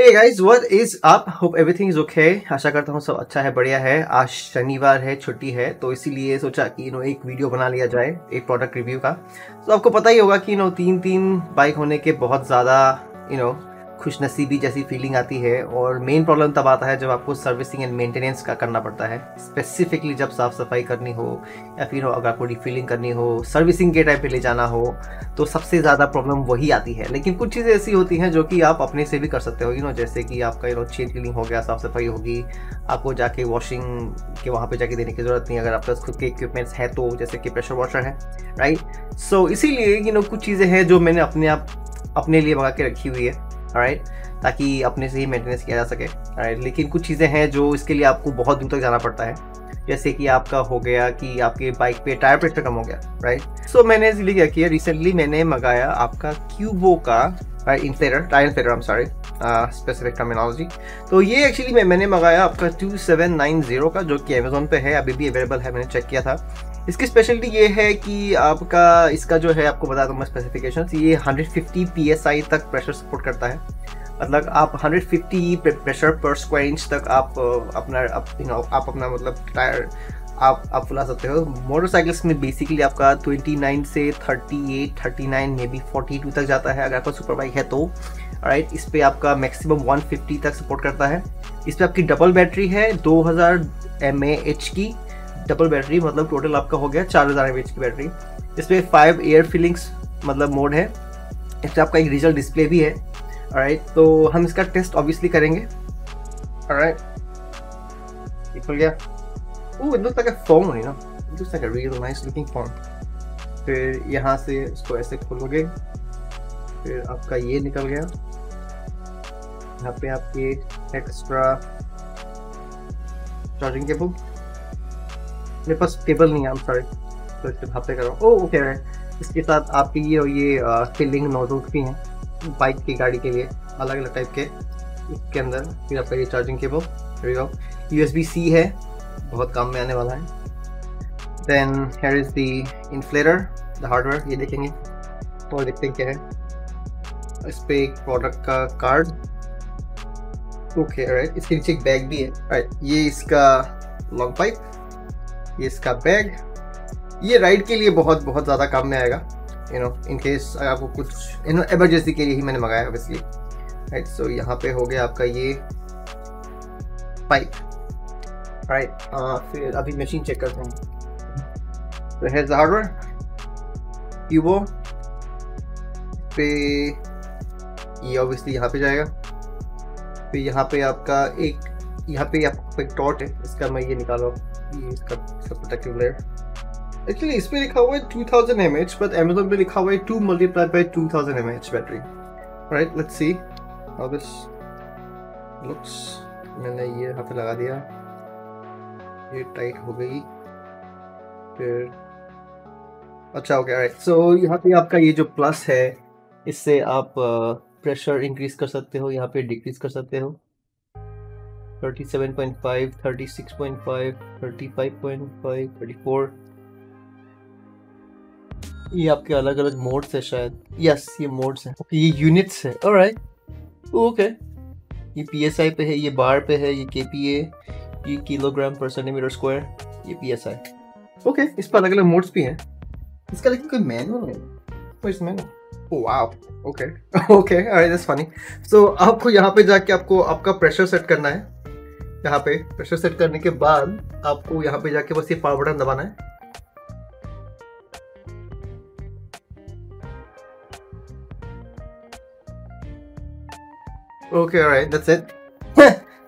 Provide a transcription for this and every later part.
Hey guys, what is up? Hope everything is okay. आशा करता हूँ सब अच्छा है, बढ़िया है। आज शनिवार है, छुट्टी है, तो इसीलिए सोचा कि एक वीडियो बना लिया जाए एक प्रोडक्ट रिव्यू का। तो आपको पता ही होगा कि तीन बाइक होने के बहुत ज़्यादा खुशनसीबी जैसी फीलिंग आती है। और मेन प्रॉब्लम तब आता है जब आपको सर्विसिंग एंड मेंटेनेंस का करना पड़ता है, स्पेसिफिकली जब साफ़ सफाई करनी हो या फिर अगर आपको रिफिलिंग करनी हो, सर्विसिंग के टाइम पे ले जाना हो, तो सबसे ज़्यादा प्रॉब्लम वही आती है। लेकिन कुछ चीज़ें ऐसी होती हैं जो कि आप अपने से भी कर सकते हो, जैसे कि आपका चेन क्लीनिंग हो गया, साफ़ सफाई होगी, आपको जाके वॉशिंग के वहाँ पे जाके देने की ज़रूरत नहीं अगर आपके पास खुद के इक्विपमेंट्स है तो, जैसे कि प्रेशर वॉशर है, राइट। सो इसीलिए कुछ चीज़ें हैं जो मैंने अपने लिए मंगा के रखी हुई है, राइट, ताकि अपने से ही मेंटेनेंस किया जा सके, राइट। लेकिन कुछ चीज़ें हैं जो इसके लिए आपको बहुत दूर तक जाना पड़ता है, जैसे कि आपका हो गया कि आपके बाइक पे टायर प्रेशर कम हो गया, राइट। सो मैंने इसलिए क्या किया, रिसेंटली मैंने मंगाया आपका क्यूबो का tyre inflator, I am sorry, specific terminology. तो ये एक्चुअली मैंने मंगाया आपका 2790 का, जो कि अमेजोन पे है, अभी भी अवेलेबल है, मैंने चेक किया था। इसकी स्पेशलिटी ये है कि आपका इसका जो है, आपको बता दूँ मैं स्पेसिफिकेशंस, ये 150 PSI तक प्रेशर सपोर्ट करता है। मतलब आप 150 प्रेशर पर स्क्वायर इंच तक आप अपना मतलब टायर आप फुला सकते हो। मोटरसाइकिल्स में बेसिकली आपका 29 से 38, 39 मे बी 42 तक जाता है अगर आपका सुपर बाइक है तो, राइट। इस पर आपका मैक्सिमम 150 तक सपोर्ट करता है। इस पर आपकी डबल बैटरी है, 2000 mAh की डबल बैटरी, मतलब टोटल आपका हो गया 4000 mAh की बैटरी। इस पर 5 एयर फिलिंग्स मतलब मोड है। इस पर आपका एक डिजिटल डिस्प्ले भी है, राइट। तो हम इसका टेस्ट ऑब्वियसली करेंगे, राइट। खुल गया। Oh, it looks like a phone, it looks like a real nice looking phone. फिर यहाँ से इसको ऐसे खोलोगे, फिर आपका ये निकल गया। यहाँ पे आपके एक्स्ट्रा चार्जिंग केबल, मेरे पास केबल नहीं है, आई एम सॉरी, तो इसके भापे कर रहा हूँ। Oh okay, right. इसके साथ आपकी ये फिलिंग नोजल्स भी हैं बाइक की गाड़ी के लिए, अलग अलग टाइप के इसके अंदर। फिर आपका ये चार्जिंग केबल, USB-C है, बहुत काम में आने वाला है। Then here is the inflator, the hardware, ये देखेंगे और देखते हैं क्या है। इस पे एक प्रोडक्ट का कार्ड, ओके, राइट। इसके नीचे एक बैग भी है, राइट। ये इसका लॉन्ग पाइप, ये इसका बैग, ये राइड के लिए बहुत बहुत ज़्यादा काम में आएगा, इन केस आपको कुछ इमरजेंसी के लिए ही मैंने मंगाया ऑब्वियसली, राइट। सो यहाँ पे हो गया आपका ये पाइप, राइट। फिर अभी मशीन चेक करते हैं। तो हेयर हार्डवेयर क्यूबो पे, ये ऑब्वियसली यहाँ पे जाएगा। फिर यहाँ पे आपका एक टॉर्च है, इसका मैं ये निकालो, ये इसका प्रोटेक्टिव लेयर। एक्चुअली इस पे लिखा हुआ है 2000 mAh, बट अमेजोन पे लिखा हुआ है 2 multiplied by 2000 mAh battery, right. Let's see how this looks. मैंने ये यहाँ पे लगा दिया, ये टाइट हो गई। फिर अच्छा, ओके, राइट। सो यहाँ पे आपका ये जो प्लस है, इससे आप प्रेशर इंक्रीज कर सकते हो, यहाँ पे डिक्रीज कर सकते हो। 37.5, 36.5, 35.5, 34, ये आपके अलग अलग मोड्स है शायद। यस, ये मोड्स हैं, ये यूनिट्स है, ऑलराइट, ओके। ये PSI पे है, ये बार पे है, ये KPA, ये किलोग्राम पर सेंटीमीटर स्क्वायर, ये PSI, ओके। इस पर अलग अलग मोड्स भी हैं। इसका लेकिन कोई मैनुअल है, wow, okay okay, alright, that's funny. So आपको यहाँ पे जाके आपको आपका प्रेशर सेट करना है। यहाँ पे प्रेशर सेट करने के बाद आपको यहाँ पे जाके बस ये पावर बटन दबाना है। Okay, alright, that's it.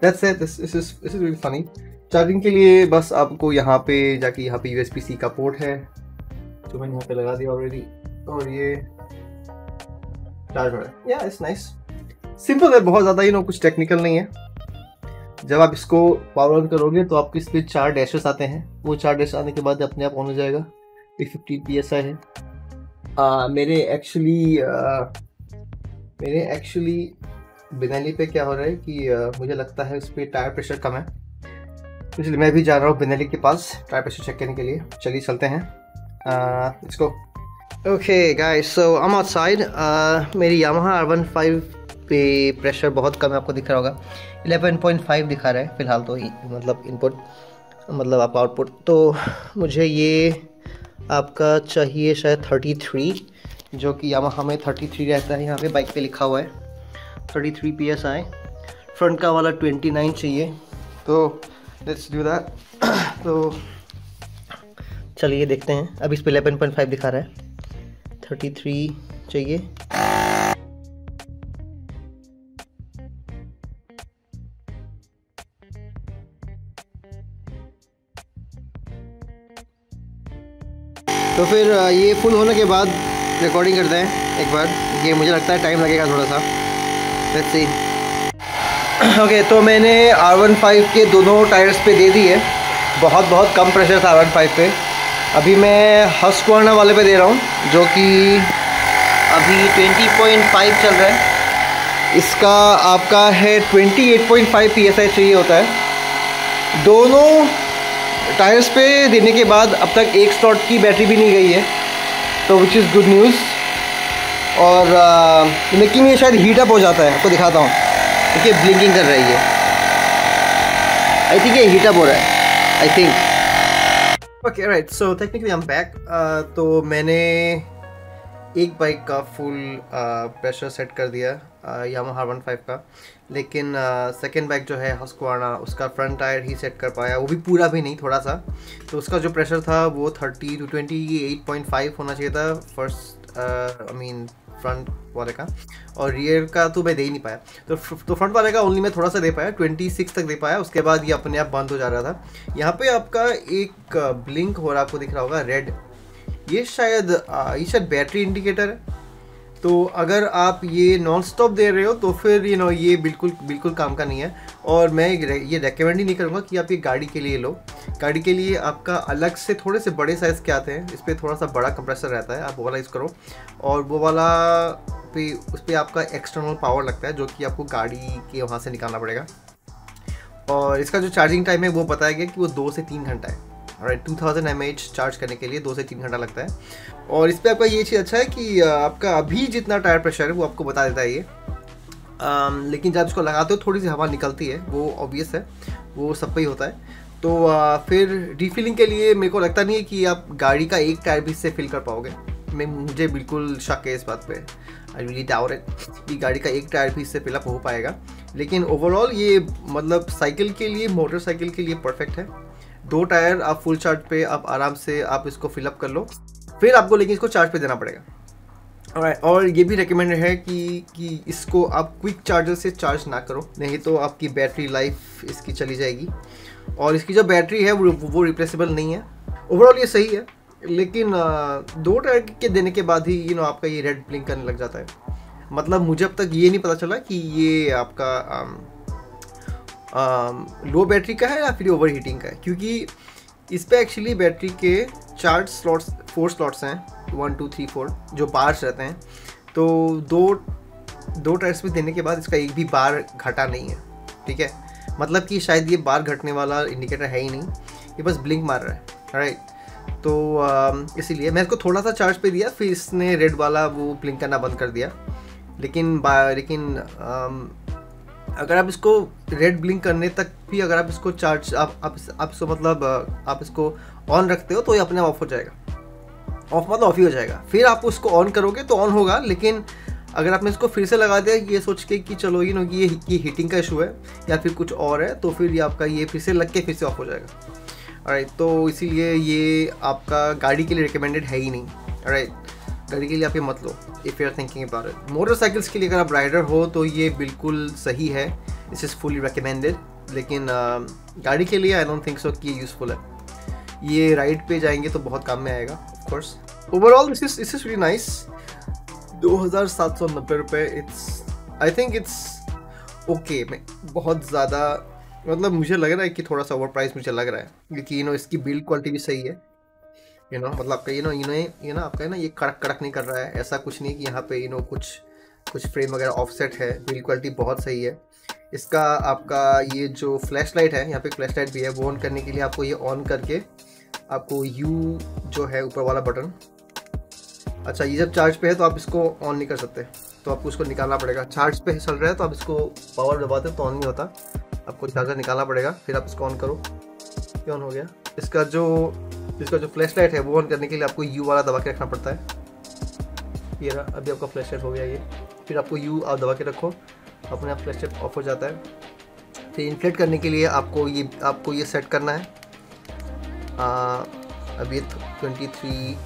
That's it. This is really funny. Charging के लिए बस आपको यहाँ पे जाके, यहाँ पे USB-C का पोर्ट है जो मैंने यहाँ पे लगा दिया ऑलरेडी, और ये चार्जर है। Yeah, it's nice. सिंपल है, बहुत ज़्यादा कुछ टेक्निकल नहीं है। जब आप इसको पावर ऑन करोगे तो आपको इस पर 4 डैशेस आते हैं। वो 4 डैश आने के बाद अपने आप ऑन हो जाएगा। 15 PSI है। मेरे एक्चुअली बिनेली पे क्या हो रहा है कि मुझे लगता है उस पर टायर प्रेशर कम है, इसलिए मैं भी जा रहा हूँ बिनेली के पास टायर प्रेशर चेक करने के लिए। चलिए चलते हैं, let's go. Okay guys, so I am outside. मेरी यामाहा R15 पे प्रेशर बहुत कम है, आपको दिख रहा होगा 11.5 दिखा रहा है फ़िलहाल तो, मतलब इनपुट मतलब आपका आउटपुट। तो मुझे ये आपका चाहिए शायद 33, जो कि यामाहा में 33 रहता है, यहाँ पे बाइक पे लिखा हुआ है 33 PSI। फ्रंट का वाला 29 चाहिए, तो लेट्स डू दैट। तो चलिए देखते हैं। अब इस पे 11.5 दिखा रहा है, 33 चाहिए। तो फिर ये फुल होने के बाद रिकॉर्डिंग करते हैं एक बार। ये मुझे लगता है टाइम लगेगा थोड़ा सा, लेट्स सी। ओके, तो मैंने R15 के दोनों टायर्स पे दे दिए। बहुत कम प्रेशर था R15 पे। अभी मैं हस्क्वाना वाले पे दे रहा हूँ, जो कि अभी 20.5 चल रहा है। इसका आपका है 28.5 PSI चाहिए होता है। दोनों टायर्स पे देने के बाद अब तक एक स्लॉट की बैटरी भी नहीं गई है, तो विच इज़ गुड न्यूज़। और लेकिन ये शायद हीट अप हो जाता है, आपको दिखाता हूँ। देखिए ब्लिंकिंग कर रही है, आई थिंक ये हीट अप हो रहा है, I think. Okay right, so technically I am back. तो मैंने एक बाइक का फुल प्रेशर सेट कर दिया यामाहा R15 का, लेकिन सेकेंड बाइक जो है हस्क्वाना, उसका फ्रंट टायर ही सेट कर पाया, वो भी पूरा भी नहीं, थोड़ा सा। तो उसका जो प्रेशर था वो 30 to 28.5 होना चाहिए था फर्स्ट, आई मीन फ्रंट वाले का, और रियर का तो मैं दे ही नहीं पाया। तो फ्रंट वाले का ओनली मैं थोड़ा सा दे पाया, 26 तक दे पाया। उसके बाद ये अपने आप बंद हो जा रहा था। यहाँ पे आपका एक ब्लिंक हो रहा, आपको दिख रहा होगा रेड, ये शायद बैटरी इंडिकेटर है। तो अगर आप ये नॉन स्टॉप दे रहे हो तो फिर ये बिल्कुल काम का नहीं है। और मैं ये रेकमेंड ही नहीं करूँगा कि आप ये गाड़ी के लिए लो। गाड़ी के लिए आपका अलग से थोड़े से बड़े साइज़ के आते हैं, इस पर थोड़ा सा बड़ा कंप्रेसर रहता है, आप वो वाला यूज़ करो। और वो वाला उस पर आपका एक्सटर्नल पावर लगता है, जो कि आपको गाड़ी के वहाँ से निकालना पड़ेगा। और इसका जो चार्जिंग टाइम है वो बताया गया कि वो 2 से 3 घंटा है। और 2000 mAh चार्ज करने के लिए 2 से 3 घंटा लगता है। और इस पर आपका ये चीज़ अच्छा है कि आपका अभी जितना टायर प्रेशर है वो आपको बता देता है ये। लेकिन जब इसको लगाते हो थोड़ी सी हवा निकलती है, वो ऑब्वियस है, वो सब पे ही होता है। तो फिर रिफिलिंग के लिए मेरे को लगता नहीं है कि आप गाड़ी का एक टायर भी इससे फिल कर पाओगे। मुझे बिल्कुल शक है इस बात पे, आई रियली डाउट इट कि गाड़ी का एक टायर भी इससे फिलअप हो पाएगा। लेकिन ओवरऑल ये मतलब साइकिल के लिए, मोटरसाइकिल के लिए परफेक्ट है। 2 टायर आप फुल चार्ज पे आप आराम से आप इसको फिलअप कर लो, फिर आपको लेकिन इसको चार्ज पे देना पड़ेगा। और ये भी रिकमेंडेड है कि इसको आप क्विक चार्जर से चार्ज ना करो, नहीं तो आपकी बैटरी लाइफ इसकी चली जाएगी। और इसकी जो बैटरी है वो रिप्लेसेबल नहीं है। ओवरऑल ये सही है, लेकिन 2 टायर के देने के बाद ही आपका ये रेड ब्लिंक करने लग जाता है। मतलब मुझे अब तक ये नहीं पता चला कि ये आपका लो बैटरी का है या फिर ओवर हीटिंग का है, क्योंकि इस पे एक्चुअली बैटरी के 4 स्लॉट्स 4 स्लॉट्स हैं, 1 2 3 4 जो बार्स रहते हैं। तो दो टायर्स में देने के बाद इसका एक भी बार घटा नहीं है, ठीक है। मतलब कि शायद ये बार घटने वाला इंडिकेटर है ही नहीं, ये बस ब्लिंक मार रहा है, राइट। तो इसीलिए मैं इसको थोड़ा सा चार्ज पे दिया, फिर इसने रेड वाला वो ब्लिंक करना बंद कर दिया। लेकिन अगर आप इसको रेड ब्लिंक करने तक भी अगर आप इसको चार्ज आप इसको मतलब आप इसको ऑन रखते हो तो ये अपने आप ऑफ हो जाएगा, ऑफ मतलब ऑफ ही हो जाएगा। फिर आप उसको ऑन करोगे तो ऑन होगा, लेकिन अगर आपने इसको फिर से लगा दिया ये सोच के कि चलो ये हीटिंग का इशू है या फिर कुछ और है, तो फिर ये आपका ये फिर से लग के फिर से ऑफ हो जाएगा, राइट। तो इसीलिए ये आपका गाड़ी के लिए रिकमेंडेड है ही नहीं, राइट। गाड़ी के लिए आप ये मत लो if you are thinking about it. Motorcycles के लिए अगर आप राइडर हो तो ये बिल्कुल सही है, दिस इज़ फुली रिकमेंडेड। लेकिन गाड़ी के लिए आई डोंट थिंक सो कि ये यूज़फुल है। ये राइड पे जाएंगे तो बहुत काम में आएगा of course. Overall this is really nice. 2790 रुपये, आई थिंक इट्स ओके। मैं बहुत ज़्यादा मतलब मुझे लग रहा है कि थोड़ा सा ओवर प्राइस मुझे लग रहा है, क्योंकि इसकी बिल्ड क्वालिटी भी सही है, मतलब आपका आपका ये कड़क नहीं कर रहा है, ऐसा कुछ नहीं कि यहाँ पे कुछ फ्रेम वगैरह ऑफसेट है। बिल्ड क्वालिटी बहुत सही है। इसका आपका ये जो फ्लैश लाइट है, यहाँ पे फ्लैश लाइट भी है, वो ऑन करने के लिए आपको ये ऑन करके आपको यू जो है ऊपर वाला बटन, अच्छा ये जब चार्ज पे है तो आप इसको ऑन नहीं कर सकते, तो आपको उसको निकालना पड़ेगा। चार्ज पे चल रहा है तो आप इसको पावर दबाते तो ऑन नहीं होता, आपको चार्जर निकालना पड़ेगा, फिर आप इसको ऑन करो। ये ऑन हो गया। इसका जो फ्लैश लाइट है वो ऑन करने के लिए आपको यू वाला दबा के रखना पड़ता है। ये रहा, अभी आपका फ्लैश लाइट हो गया ये। फिर आपको यू आप दबा के रखो, अपने आप फ्लैश लाइट ऑफ हो जाता है। फिर इन्फ्लेट करने के लिए आपको ये सेट करना है। अभी 23,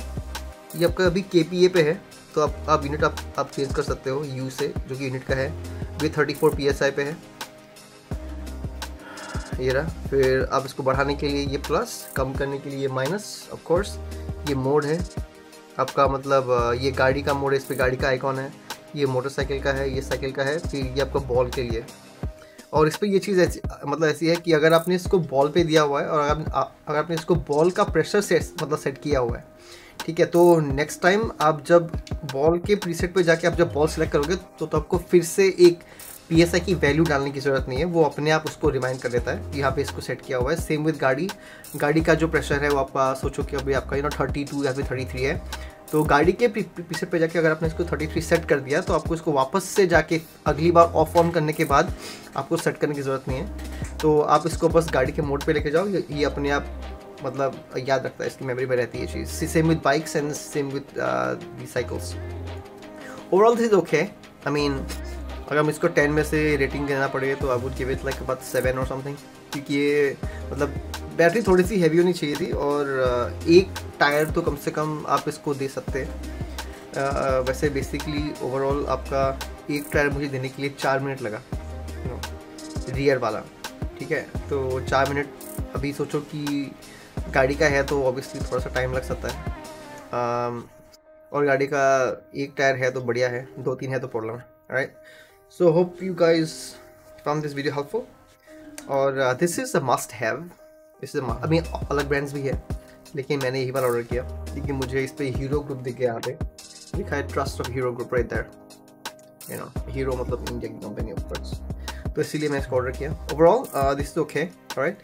ये आपका अभी KPA पे है, तो आप यूनिट आप चेंज कर सकते हो यू से, जो कि यूनिट का है। ये 34 PSI पे है, ये रहा। फिर आप इसको बढ़ाने के लिए ये प्लस, कम करने के लिए ये माइनस। ऑफ कोर्स ये मोड है आपका, मतलब ये गाड़ी का मोड है, इस पर गाड़ी का आइकॉन है। ये मोटरसाइकिल का है, ये साइकिल का है। फिर ये आपका बॉल के लिए, और इस पर ये चीज़ ऐसी है कि अगर आपने इसको बॉल पे दिया हुआ है और अगर आपने इसको बॉल का प्रेशर सेट किया हुआ है, ठीक है, तो नेक्स्ट टाइम आप जब बॉल के प्रीसेट पे जाके आप जब बॉल सेलेक्ट करोगे तो आपको फिर से एक PSI की वैल्यू डालने की ज़रूरत नहीं है, वो अपने आप उसको रिमाइंड कर देता है। यहाँ पे इसको सेट किया हुआ है। सेम विद गाड़ी का जो प्रेशर है वो आपका, सोचो कि अभी आपका 32 या फिर 33 है, तो गाड़ी के प्रीसेट पे जाके अगर आपने इसको 33 सेट कर दिया तो आपको इसको वापस से जाके अगली बार ऑफ ऑन करने के बाद आपको सेट करने की ज़रूरत नहीं है। तो आप इसको बस गाड़ी के मोड पे लेके जाओ, ये अपने आप मतलब याद रखता है, इसकी मेमोरी में रहती है चीज़। Same with bikes and same with the cycles. Overall this is okay. I mean अगर हम इसको 10 में से रेटिंग देना पड़े तो I would give it like about 7 और समथिंग, क्योंकि ये मतलब बैटरी थोड़ी सी हैवी होनी चाहिए थी, और एक टायर तो कम से कम आप इसको दे सकते हैं। वैसे बेसिकली ओवरऑल आपका एक टायर मुझे देने के लिए 4 मिनट लगा, रियर वाला, ठीक है। तो 4 मिनट, अभी सोचो कि गाड़ी का है तो ऑब्वियसली थोड़ा सा टाइम लग सकता है, और गाड़ी का एक टायर है तो बढ़िया है, 2-3 है तो प्रॉब्लम है। Right, so hope you guys found this video helpful, और this is a must have. अभी अलग ब्रांड्स भी है, लेकिन मैंने यही वाला ऑर्डर किया क्योंकि मुझे इस पर हीरो ग्रुप दिख गया, यहाँ पे लिखा है trust of Hero group right there, you know, Hero मतलब इंडिया की कंपनी ऑफ कोर्स, तो इसीलिए मैं इसको ऑर्डर किया। Overall this is okay, right.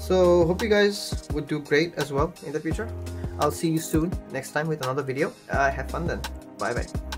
So hope you guys would do great as well in the future. I'll see you soon next time with another video. Have fun then. Bye bye.